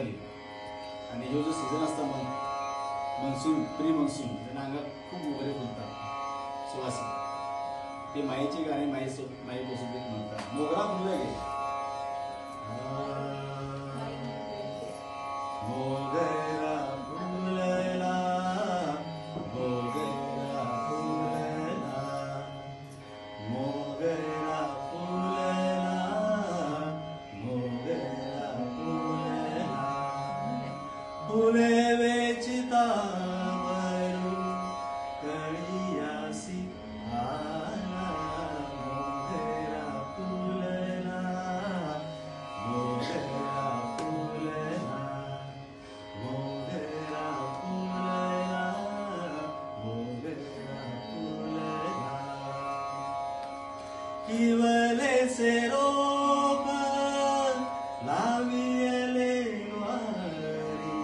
झाली आणि ह्यो जो सीझन असता मनसून प्री मनसून त्या अंगात खूप मोगरे फुलतात सुवासिक ते मायेचे गाणे मायेपासून म्हणतात मोगरा फुलला गे मोगरा फुलला मोगरा फुलला मोगरा फुलला मोगरा फुलला फुले वेचिता वरू कळियासी आला मोगरा फुलला मोगरा फुलला मोगरा फुलला मोगरा फुलला किवले से रोप लावियले वारी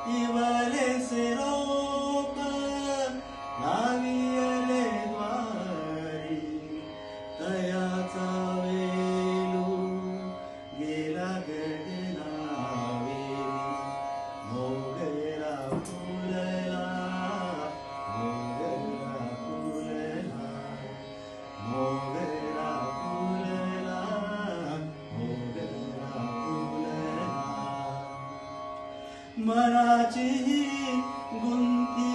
किवले से रोप लावियले वारी तयाचा वेलू गेला गगनावे मोगरा फुलला मोगरा फुलला मोगरा फुलला मोगरा फुलला मनाची गुंती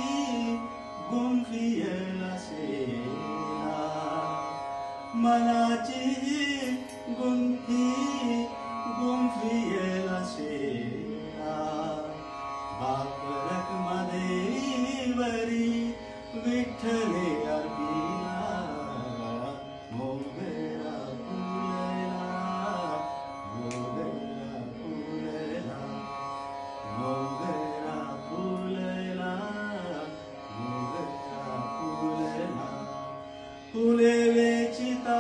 गुंफियला सेला मनाची गुंती गुंफियला सेला बापरक मदेवरी विठ्ठले अर्पिला मोगरा फुलला मोगरा फुलला मोगरा फुलला मोगरा फुलला फुले वेचिता